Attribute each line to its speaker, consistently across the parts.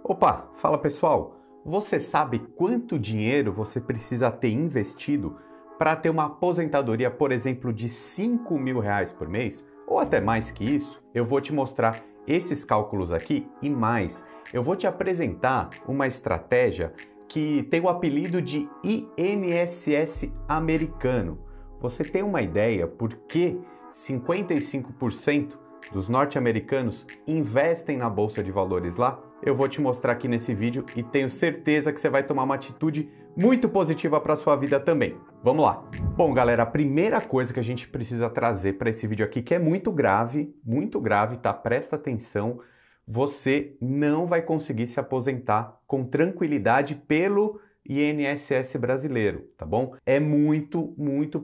Speaker 1: Opa, fala pessoal! Você sabe quanto dinheiro você precisa ter investido para ter uma aposentadoria, por exemplo, de R$ 5.000 por mês? Ou até mais que isso? Eu vou te mostrar esses cálculos aqui e mais. Eu vou te apresentar uma estratégia que tem o apelido de INSS americano. Você tem uma ideia por que 55% dos norte-americanos investem na Bolsa de Valores lá? Eu vou te mostrar aqui nesse vídeo e tenho certeza que você vai tomar uma atitude muito positiva para a sua vida também. Vamos lá! Bom, galera, a primeira coisa que a gente precisa trazer para esse vídeo aqui, que é muito grave, tá? Presta atenção, você não vai conseguir se aposentar com tranquilidade pelo INSS brasileiro, tá bom? É muito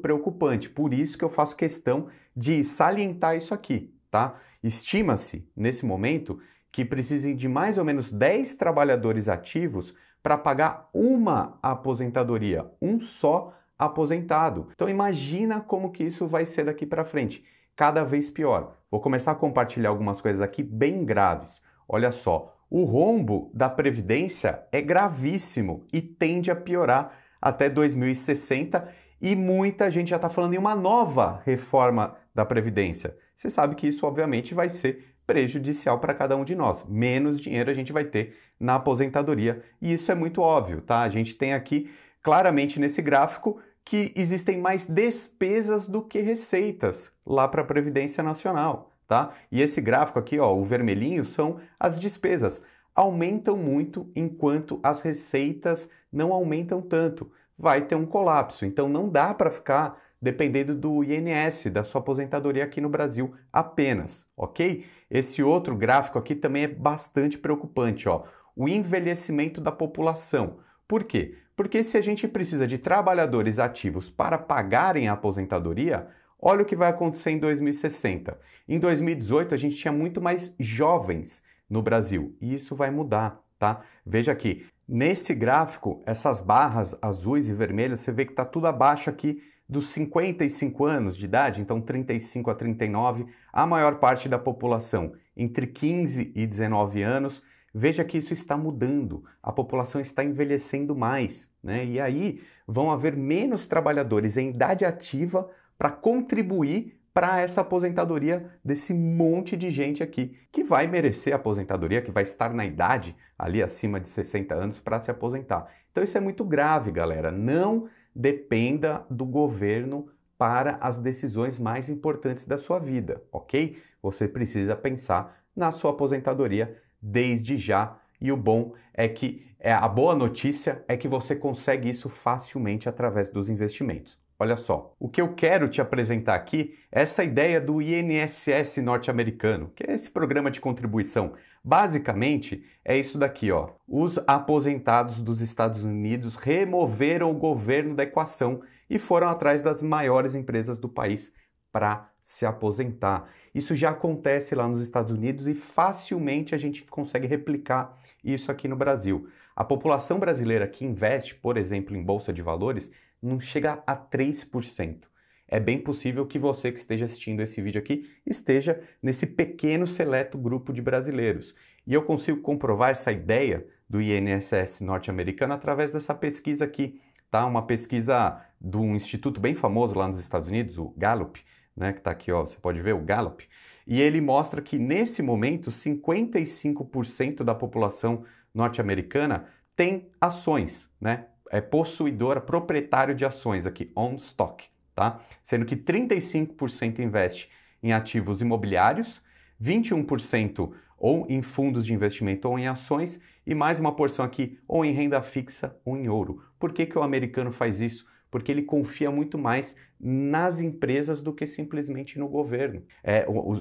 Speaker 1: preocupante, por isso que eu faço questão de salientar isso aqui, tá? Estima-se, nesse momento, que precisem de mais ou menos 10 trabalhadores ativos para pagar uma aposentadoria, um só aposentado. Então imagina como que isso vai ser daqui para frente, cada vez pior. Vou começar a compartilhar algumas coisas aqui bem graves. Olha só, o rombo da Previdência é gravíssimo e tende a piorar até 2060 e muita gente já está falando em uma nova reforma da Previdência. Você sabe que isso obviamente vai ser prejudicial para cada um de nós. Menos dinheiro a gente vai ter na aposentadoria e isso é muito óbvio, tá? A gente tem aqui claramente nesse gráfico que existem mais despesas do que receitas lá para a Previdência Nacional, tá? E esse gráfico aqui, ó, o vermelhinho, são as despesas. Aumentam muito enquanto as receitas não aumentam tanto. Vai ter um colapso, então não dá para ficar dependendo do INS, da sua aposentadoria aqui no Brasil apenas, ok? Esse outro gráfico aqui também é bastante preocupante, ó, o envelhecimento da população. Por quê? Porque se a gente precisa de trabalhadores ativos para pagarem a aposentadoria, olha o que vai acontecer em 2060. Em 2018, a gente tinha muito mais jovens no Brasil e isso vai mudar, tá? Veja aqui, nesse gráfico, essas barras azuis e vermelhas, você vê que está tudo abaixo aqui dos 55 anos de idade, então 35 a 39, a maior parte da população entre 15 e 19 anos. Veja que isso está mudando, a população está envelhecendo mais, né? E aí vão haver menos trabalhadores em idade ativa para contribuir para essa aposentadoria desse monte de gente aqui, que vai merecer a aposentadoria, que vai estar na idade ali acima de 60 anos para se aposentar. Então isso é muito grave, galera. Não dependa do governo para as decisões mais importantes da sua vida, ok? Você precisa pensar na sua aposentadoria desde já. E o bom é que a boa notícia é que você consegue isso facilmente através dos investimentos. Olha só, o que eu quero te apresentar aqui é essa ideia do INSS norte-americano, que é esse programa de contribuição. Basicamente, é isso daqui, ó. Os aposentados dos Estados Unidos removeram o governo da equação e foram atrás das maiores empresas do país para se aposentar. Isso já acontece lá nos Estados Unidos e facilmente a gente consegue replicar isso aqui no Brasil. A população brasileira que investe, por exemplo, em bolsa de valores, não chega a 3%. É bem possível que você que esteja assistindo esse vídeo aqui esteja nesse pequeno seleto grupo de brasileiros. E eu consigo comprovar essa ideia do INSS norte-americano através dessa pesquisa aqui, tá? Uma pesquisa de um instituto bem famoso lá nos Estados Unidos, o Gallup, né, que está aqui, ó, você pode ver o Gallup, e ele mostra que nesse momento 55% da população norte-americana tem ações, né? É possuidora, proprietário de ações aqui, on stock, tá? Sendo que 35% investe em ativos imobiliários, 21% ou em fundos de investimento ou em ações e mais uma porção aqui ou em renda fixa ou em ouro. Por que que o americano faz isso? Porque ele confia muito mais nas empresas do que simplesmente no governo.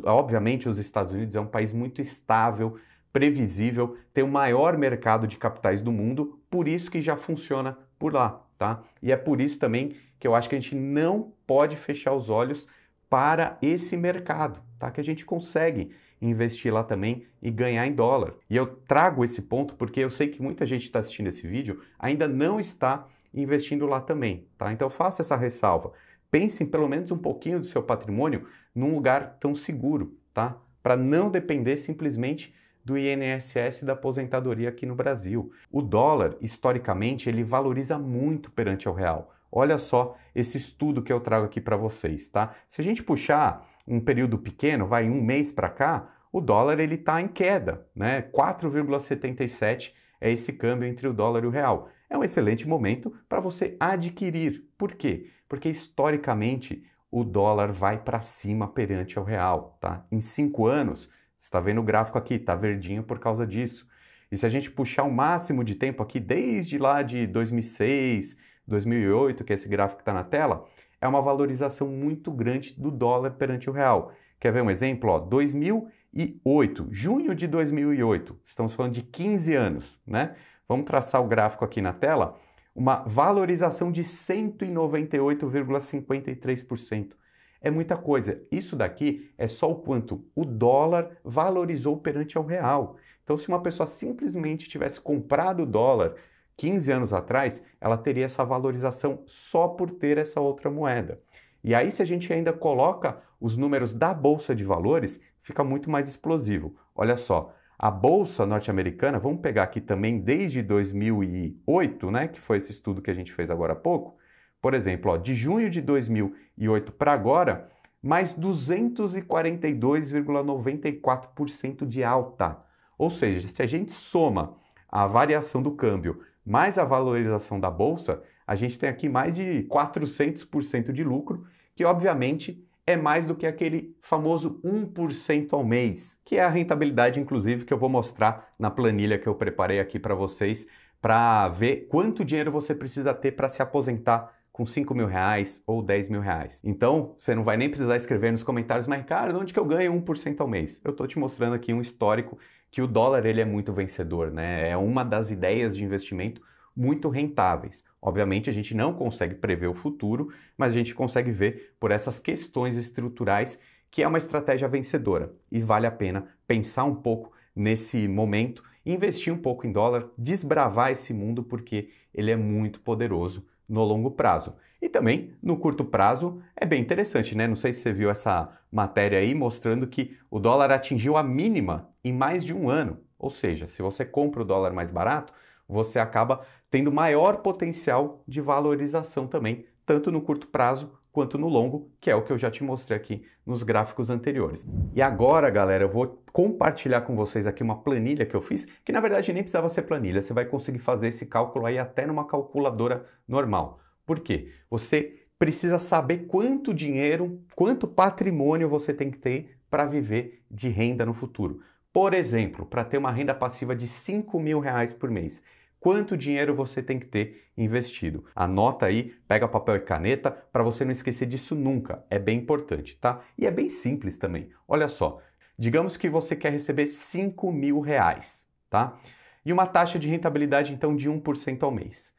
Speaker 1: Obviamente, os Estados Unidos é um país muito estável, previsível, tem o maior mercado de capitais do mundo, por isso que já funciona por lá, tá? E é por isso também que eu acho que a gente não pode fechar os olhos para esse mercado, tá? Que a gente consegue investir lá também e ganhar em dólar. E eu trago esse ponto porque eu sei que muita gente está assistindo esse vídeo ainda não está investindo lá também, tá? Então faça essa ressalva. Pense em pelo menos um pouquinho do seu patrimônio num lugar tão seguro, tá? Para não depender simplesmente do INSS e da aposentadoria aqui no Brasil. O dólar, historicamente, ele valoriza muito perante o real. Olha só esse estudo que eu trago aqui para vocês, tá? Se a gente puxar um período pequeno, vai um mês para cá, o dólar ele está em queda, né? 4,77 é esse câmbio entre o dólar e o real. É um excelente momento para você adquirir. Por quê? Porque historicamente o dólar vai para cima perante ao real, tá? Em 5 anos, você está vendo o gráfico aqui, tá verdinho por causa disso. E se a gente puxar o máximo de tempo aqui, desde lá de 2006, 2008, que é esse gráfico que está na tela, é uma valorização muito grande do dólar perante o real. Quer ver um exemplo? Ó, 2008, junho de 2008, estamos falando de 15 anos, né? Vamos traçar o gráfico aqui na tela, uma valorização de 198,53%. É muita coisa. Isso daqui é só o quanto o dólar valorizou perante ao real. Então, se uma pessoa simplesmente tivesse comprado o dólar 15 anos atrás, ela teria essa valorização só por ter essa outra moeda. E aí, se a gente ainda coloca os números da Bolsa de Valores, fica muito mais explosivo. Olha só, a Bolsa norte-americana, vamos pegar aqui também desde 2008, né, que foi esse estudo que a gente fez agora há pouco. Por exemplo, ó, de junho de 2008 para agora, mais 242,94% de alta. Ou seja, se a gente soma a variação do câmbio mais a valorização da bolsa, a gente tem aqui mais de 400% de lucro, que obviamente é mais do que aquele famoso 1% ao mês, que é a rentabilidade, inclusive, que eu vou mostrar na planilha que eu preparei aqui para vocês, para ver quanto dinheiro você precisa ter para se aposentar com 5 mil reais ou 10 mil reais. Então, você não vai nem precisar escrever nos comentários, mas Ricardo, onde que eu ganho 1% ao mês? Eu estou te mostrando aqui um histórico que o dólar ele é muito vencedor, né? É uma das ideias de investimento muito rentáveis. Obviamente, a gente não consegue prever o futuro, mas a gente consegue ver por essas questões estruturais que é uma estratégia vencedora e vale a pena pensar um pouco nesse momento, investir um pouco em dólar, desbravar esse mundo porque ele é muito poderoso no longo prazo. E também, no curto prazo, é bem interessante, né? Não sei se você viu essa matéria aí mostrando que o dólar atingiu a mínima em mais de um ano. Ou seja, se você compra o dólar mais barato, você acaba tendo maior potencial de valorização também, tanto no curto prazo quanto no longo, que é o que eu já te mostrei aqui nos gráficos anteriores. E agora, galera, eu vou compartilhar com vocês aqui uma planilha que eu fiz, que na verdade nem precisava ser planilha, você vai conseguir fazer esse cálculo aí até numa calculadora normal. Por quê? Você precisa saber quanto dinheiro, quanto patrimônio você tem que ter para viver de renda no futuro. Por exemplo, para ter uma renda passiva de 5 mil reais por mês, quanto dinheiro você tem que ter investido? Anota aí, pega papel e caneta para você não esquecer disso nunca. É bem importante, tá? E é bem simples também. Olha só, digamos que você quer receber 5 mil reais, tá? E uma taxa de rentabilidade, então, de 1% ao mês.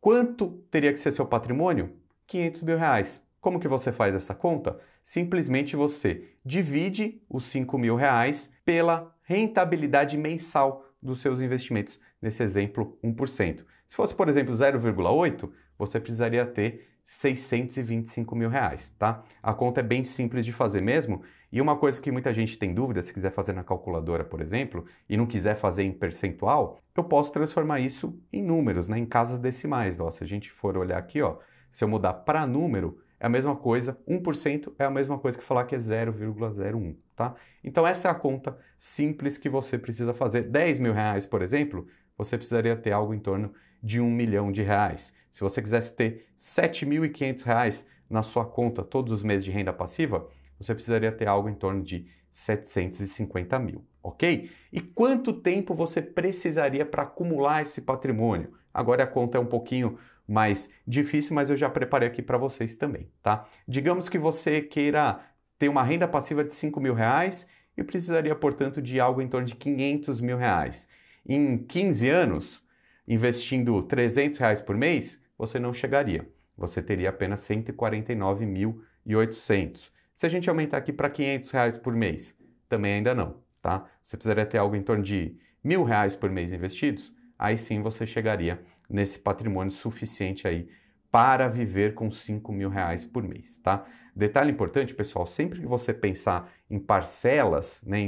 Speaker 1: Quanto teria que ser seu patrimônio? 500 mil reais. Como que você faz essa conta? Simplesmente você divide os 5 mil reais pela rentabilidade mensal dos seus investimentos. Nesse exemplo, 1%. Se fosse, por exemplo, 0,8, você precisaria ter 625 mil reais, tá? A conta é bem simples de fazer mesmo. E uma coisa que muita gente tem dúvida, se quiser fazer na calculadora, por exemplo, e não quiser fazer em percentual, eu posso transformar isso em números, né? Em casas decimais. Ó, se a gente for olhar aqui, ó, se eu mudar para número, é a mesma coisa, 1% é a mesma coisa que falar que é 0,01, tá? Então essa é a conta simples que você precisa fazer. 10 mil reais, por exemplo, você precisaria ter algo em torno de 1 milhão de reais. Se você quisesse ter 7.500 reais na sua conta todos os meses de renda passiva, você precisaria ter algo em torno de 750 mil, ok? E quanto tempo você precisaria para acumular esse patrimônio? Agora a conta é um pouquinho mais difícil, mas eu já preparei aqui para vocês também, tá? Digamos que você queira ter uma renda passiva de 5 mil reais e precisaria, portanto, de algo em torno de 500 mil reais. Em 15 anos, investindo 300 reais por mês, você não chegaria. Você teria apenas 149.800. Se a gente aumentar aqui para 500 reais por mês, também ainda não, tá? Você precisaria ter algo em torno de 1.000 reais por mês investidos, aí sim você chegaria nesse patrimônio suficiente aí para viver com 5 mil reais por mês, tá? Detalhe importante, pessoal, sempre que você pensar em parcelas, né,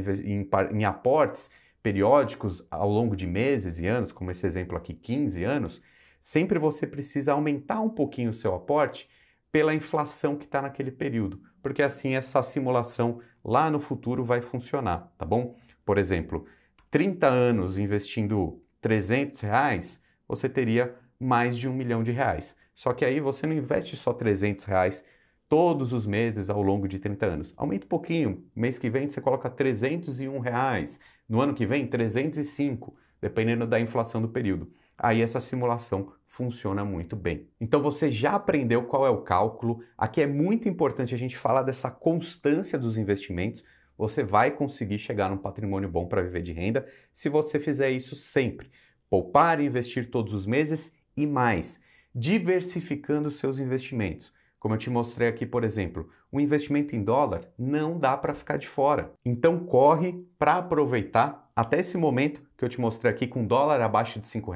Speaker 1: em aportes, periódicos ao longo de meses e anos, como esse exemplo aqui, 15 anos, sempre você precisa aumentar um pouquinho o seu aporte pela inflação que está naquele período, porque assim essa simulação lá no futuro vai funcionar, tá bom? Por exemplo, 30 anos investindo R$ 300, você teria mais de R$ 1 milhão. Só que aí você não investe só R$ 300 todos os meses ao longo de 30 anos. Aumenta um pouquinho, mês que vem você coloca R$ 301, no ano que vem 305, dependendo da inflação do período. Aí essa simulação funciona muito bem. Então você já aprendeu qual é o cálculo. Aqui é muito importante a gente falar dessa constância dos investimentos. Você vai conseguir chegar num patrimônio bom para viver de renda se você fizer isso sempre. Poupar e investir todos os meses e mais, diversificando seus investimentos. Como eu te mostrei aqui, por exemplo, um investimento em dólar não dá para ficar de fora. Então corre para aproveitar até esse momento que eu te mostrei aqui com dólar abaixo de R$ 5,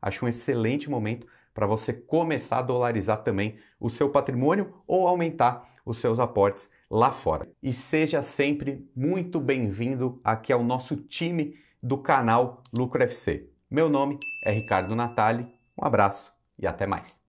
Speaker 1: acho um excelente momento para você começar a dolarizar também o seu patrimônio ou aumentar os seus aportes lá fora. E seja sempre muito bem-vindo aqui ao nosso time do canal Lucro FC. Meu nome é Ricardo Natali, um abraço e até mais.